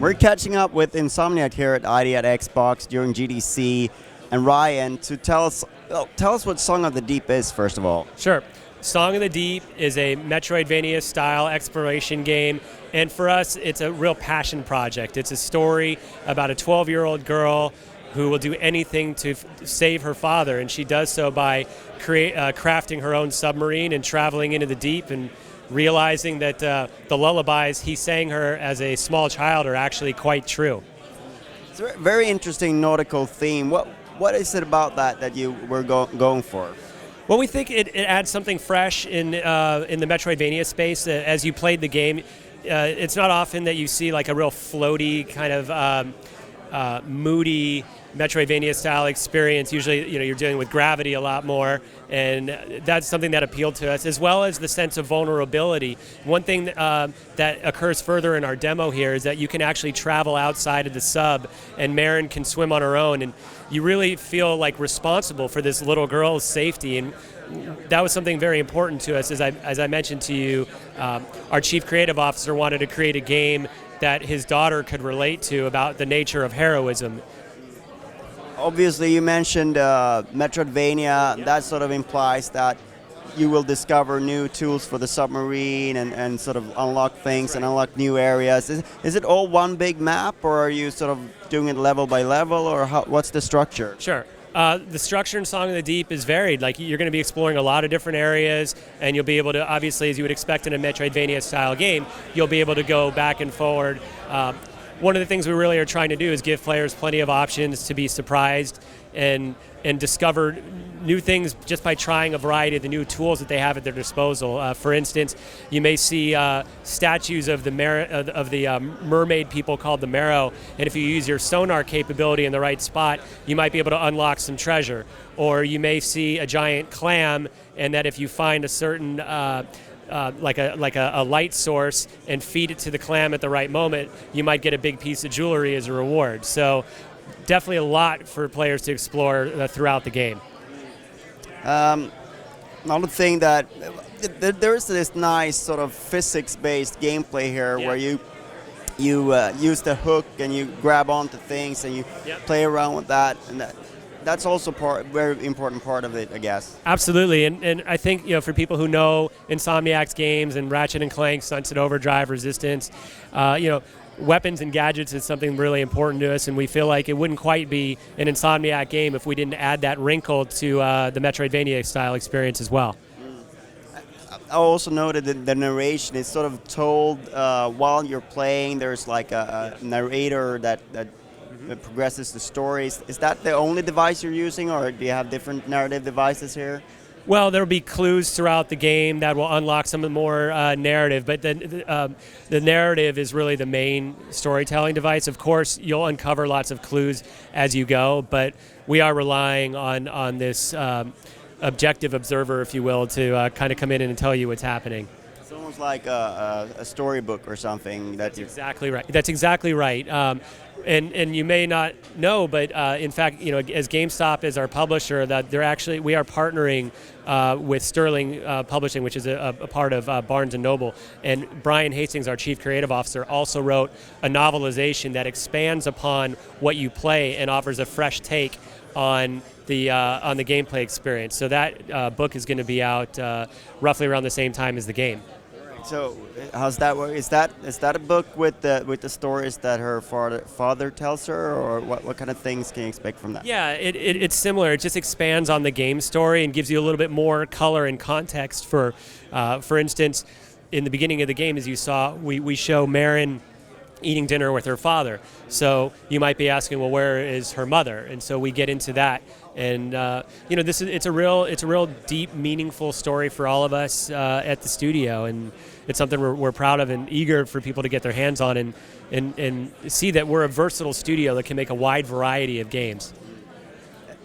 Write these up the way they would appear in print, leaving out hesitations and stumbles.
We're catching up with Insomniac here at ID at Xbox during GDC, and Ryan, to tell us what Song of the Deep is, first of all. Sure. Song of the Deep is a Metroidvania-style exploration game, and for us, it's a real passion project. It's a story about a 12-year-old girl who will do anything to save her father, and she does so by crafting her own submarine and traveling into the deep and realizing that the lullabies he sang her as a small child are actually quite true. It's a very interesting nautical theme. What is it about that you were going for? Well, we think it adds something fresh in the Metroidvania space. As you played the game, it's not often that you see like a real floaty kind of moody Metroidvania-style experience. Usually, you're dealing with gravity a lot more, and that's something that appealed to us, as well as the sense of vulnerability. One thing that occurs further in our demo here is that you can actually travel outside of the sub, and Marin can swim on her own, and you really feel like responsible for this little girl's safety. And that was something very important to us. As I mentioned to you, our chief creative officer wanted to create a game that his daughter could relate to about the nature of heroism. Obviously, you mentioned Metroidvania. Yep. That sort of implies that you will discover new tools for the submarine and sort of unlock things and unlock new areas. Is it all one big map, or are you sort of doing it level by level, or what's the structure? Sure. The structure in Song of the Deep is varied. Like, you're going to be exploring a lot of different areas, and you'll be able to, obviously, as you would expect in a Metroidvania-style game, you'll be able to go back and forward. One of the things we really are trying to do is give players plenty of options to be surprised and discover new things just by trying a variety of the new tools that they have at their disposal. For instance, you may see statues of the mermaid people called the Marrow, and if you use your sonar capability in the right spot, you might be able to unlock some treasure. Or you may see a giant clam, and that if you find a certain like a light source and feed it to the clam at the right moment, you might get a big piece of jewelry as a reward. So definitely a lot for players to explore throughout the game. Another thing that there's this nice sort of physics-based gameplay here, Yeah. where you use the hook and you grab onto things and you play around with that, and that's also very important part of it, I guess. Absolutely, and I think for people who know Insomniac's games and Ratchet and Clank, Sunset Overdrive, Resistance, weapons and gadgets is something really important to us, and we feel like it wouldn't quite be an Insomniac game if we didn't add that wrinkle to the Metroidvania style experience as well. I also noted that the narration is sort of told while you're playing. There's like a narrator that progresses the stories. Is that the only device you're using, or do you have different narrative devices here? Well, there will be clues throughout the game that will unlock some of the more narrative, but the narrative is really the main storytelling device. Of course, you'll uncover lots of clues as you go, but we are relying on this objective observer, if you will, to kind of come in and tell you what's happening. It's almost like a storybook or something. That's exactly right. That's exactly right. And you may not know, but in fact, as GameStop is our publisher, that we are partnering with Sterling Publishing, which is a part of Barnes & Noble. And Brian Hastings, our chief creative officer, also wrote a novelization that expands upon what you play and offers a fresh take on the gameplay experience. So that book is going to be out roughly around the same time as the game. So how's that work? Is that a book with the stories that her father tells her, or what kind of things can you expect from that? Yeah, it's similar. It just expands on the game story and gives you a little bit more color and context. For instance, in the beginning of the game, as you saw, we show Marin eating dinner with her father. So you might be asking, well, where is her mother? And so we get into that And you know, it's a real deep, meaningful story for all of us at the studio, and it's something we're proud of and eager for people to get their hands on and see that we're a versatile studio that can make a wide variety of games.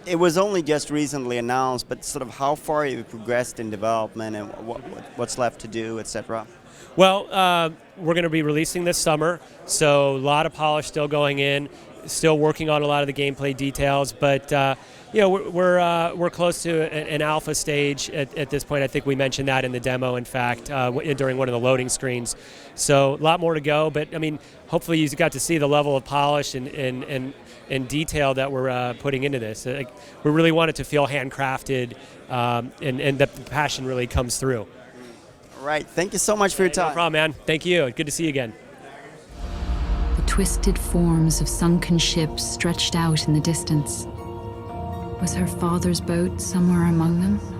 It was only just recently announced, but sort of how far have you progressed in development and what's left to do, etc.? Well, we're going to be releasing this summer, so a lot of polish still going in, still working on a lot of the gameplay details, but you know, we're close to an alpha stage at this point. I think we mentioned that in the demo, in fact, during one of the loading screens. So a lot more to go, but I mean, hopefully you got to see the level of polish and detail that we're putting into this. We really want it to feel handcrafted, and that the passion really comes through. All right, thank you so much for your time. No problem, man. Thank you. Good to see you again. The twisted forms of sunken ships stretched out in the distance. Was her father's boat somewhere among them?